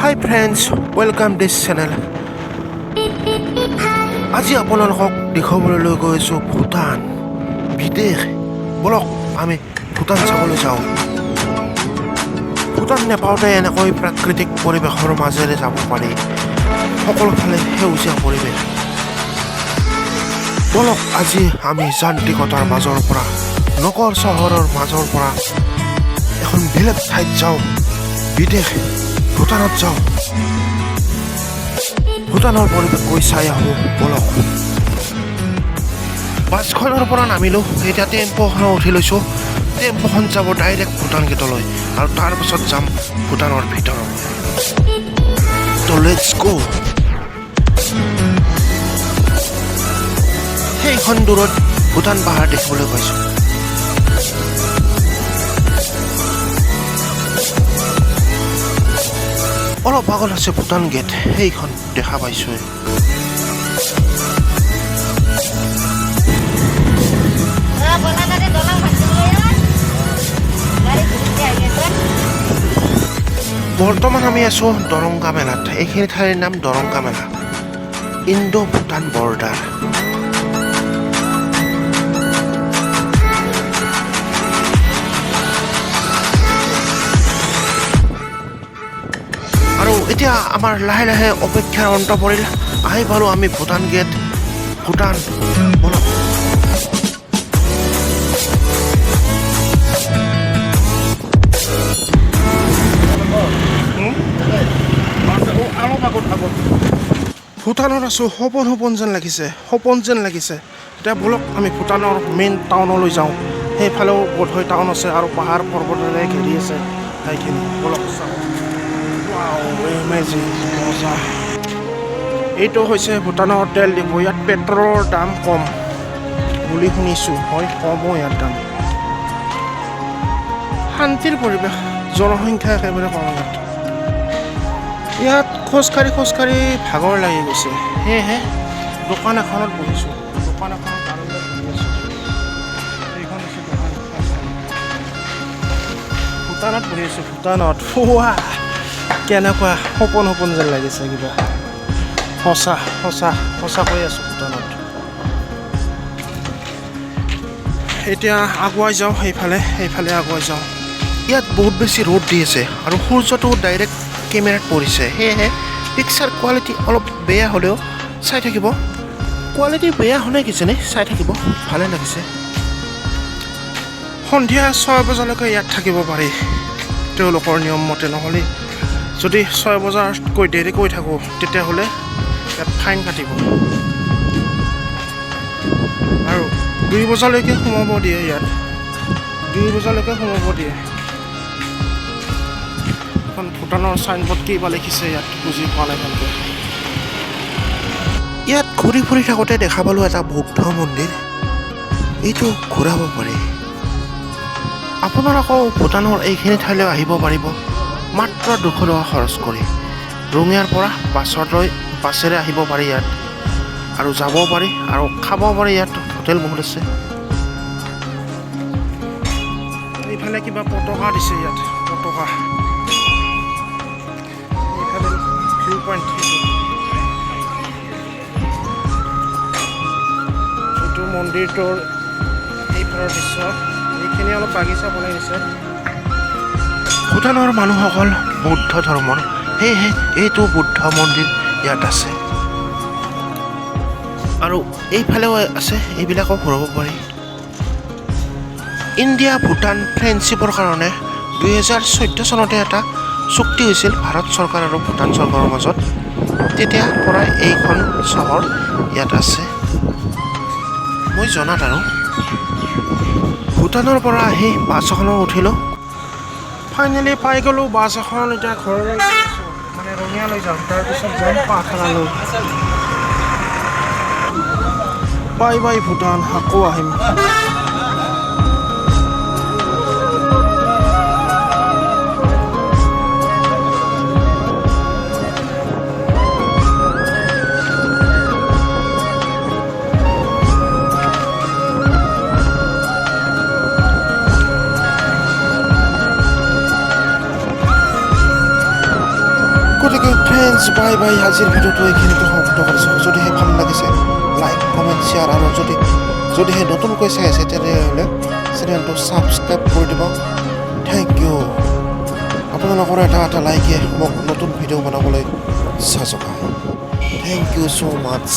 Hi friends, welcome this channel. আজি আপোনালোকক দেখাবলৈ লৈ গৈছোঁ ভূটান বিদেশ। বলক আমি ভূটান চাবলৈ যাওঁ। ভূটান নেপাওঁতে এনেকৈ প্ৰাকৃতিক পৰিৱেশৰ মাজেৰে যাব পাৰি। সকলোফালে সেউজীয়া পৰিৱেশ। বলক আজি আমি যান্ত্ৰিকতাৰ মাজৰ পৰা নগৰ চহৰৰ মাজৰ পৰা এখন বেলেগ ঠাইত যাওঁ। বিদেশ ভূটানত যাওঁ। ভূটানৰ পৰিৱেশ গৈ চাই আহোঁ বলক। বাছখনৰ পৰা নামিলোঁ, এতিয়া টেম্পোখনত উঠি লৈছোঁ। টেম্পোখন যাব ডাইৰেক্ট ভূটান গেটলৈ আৰু তাৰপিছত যাম ভূটানৰ ভিতৰত। তো লেটছ গো। সেইখন দূৰত ভূটান পাহাৰ দেখিবলৈ পাইছোঁ। অলপ আগত আছে ভূটান গেট, সেইখন দেখা পাইছোঁ। বৰ্তমান আমি আছোঁ দৰংগা মেলাত। এইখিনি ঠাইৰ নাম দৰংগা মেলা, ইণ্ডো ভূটান বৰ্ডাৰ। আৰু এতিয়া আমাৰ লাহে লাহে অপেক্ষাৰ অন্ত পৰিল। আহি পালোঁ আমি ভূটান গেট, ভূটান। বলক ভূটানত আছোঁ। সপোন যেন লাগিছে, এতিয়া বলক আমি ভূটানৰ মেইন টাউনলৈ যাওঁ। সেইফালেও বোধহয় টাউন আছে আৰু পাহাৰ পৰ্বতেৰে ঘেৰি আছে ঠাইখিনি। বলক চাওঁ। মজা। এইটো হৈছে ভূটানৰ তেল ডিপু। ইয়াত পেট্ৰলৰ দাম কম বুলি শুনিছোঁ। হয়, কমো ইয়াত দাম। শান্তিৰ পৰিৱেশ, জনসংখ্যা একেবাৰে কম ইয়াত। ইয়াত খোজকাঢ়ি ভাগৰ লাগি গৈছে, সেয়েহে দোকান এখনত বহিছোঁ। দোকান এখনত বাৰান্দাত বহি আছোঁ। এইখন হৈছে দোকান। ভূটানত বহি আছোঁ, ভূটানত। কেনেকুৱা সপোন যেন লাগিছে কিবা। সঁচা কৈ আছোঁ ভূটানত। এতিয়া আগুৱাই যাওঁ, সেইফালে আগুৱাই যাওঁ। ইয়াত বহুত বেছি ৰ'দ দি আছে আৰু সূৰ্যটো ডাইৰেক্ট কেমেৰাত পৰিছে, সেয়েহে পিকচাৰ কোৱালিটি অলপ বেয়া হ'লেও চাই থাকিব। কোৱালিটি বেয়া হ'লে কিজানি চাই থাকিব, ভালে লাগিছে। সন্ধিয়া 6 বজালৈকে ইয়াত থাকিব পাৰি তেওঁলোকৰ নিয়ম মতে। নহ'লে যদি 6 বজাতকৈ দেৰিকৈ থাকোঁ তেতিয়াহ'লে ইয়াত ফাইন কাটিব আৰু 2 বজালৈকে সোমাব দিয়ে। ইয়াত 2 বজালৈকে সোমাব দিয়ে। এখন ভূটানৰ চাইনবোৰ্ড কিবা লিখিছে ইয়াত, বুজি পোৱা নাই ভালকৈ। ইয়াত ঘূৰি ফুৰি থাকোঁতে দেখা পালোঁ এটা বৌদ্ধ মন্দিৰ। এইটো ঘূৰাব পাৰি। আপোনাৰ আকৌ ভূটানৰ এইখিনি ঠাইলৈ আহিব পাৰিব মাত্ৰ 200 টকা খৰচ কৰি। ৰঙিয়াৰ পৰা বাছেৰে আহিব পাৰি ইয়াত আৰু যাব পাৰি আৰু খাব পাৰি। ইয়াত হোটেল বহুত আছে। এইফালে কিবা পতাকা দিছে ইয়াত, পতাকা। এইফালে ভিউ পইণ্ট। এইটো মন্দিৰটোৰ এইফালৰ দৃশ্য। এইখিনি অলপ বাগিচা বনাই দিছে। ভূটানৰ মানুহসকল বৌদ্ধ ধৰ্মৰ, সেয়েহে এইটো বুদ্ধ মন্দিৰ ইয়াত আছে। আৰু এইফালেও আছে, এইবিলাকো ঘূৰাব পাৰি। ইণ্ডিয়া ভূটান ফ্ৰেণ্ডশ্বিপৰ কাৰণে 2014 চনতে এটা চুক্তি হৈছিল ভাৰত চৰকাৰ আৰু ভূটান চৰকাৰৰ মাজত। তেতিয়াৰ পৰাই এইখন চহৰ ইয়াত আছে মই জনাত। আৰু ভূটানৰ পৰা আহি বাছ এখনত উঠিলোঁ। ফাইনেলি পাই গ'লোঁ বাছ এখন। এতিয়া ঘৰলৈ মানে ৰঙিয়ালৈ যাম, তাৰপিছত যাম পাঠশালালৈ। বাই ভূটান, আকৌ আহিম। বাই বাই আজিৰ ভিডিঅ'টো এইখিনিতে সমাপ্ত কৰিছোঁ যদিহে ভাল লাগিছে লাইক কমেণ্ট শ্বেয়াৰ আৰু যদিহে নতুনকৈ চাই আছে তেনেহ'লে চেনেলটো ছাবস্ক্ৰাইব কৰি দিব থেংক ইউ আপোনালোকৰ এটা লাইকে মোক নতুন ভিডিঅ' বনাবলৈ উৎসাহ যোগায় থেংক ইউ ছ' মাছ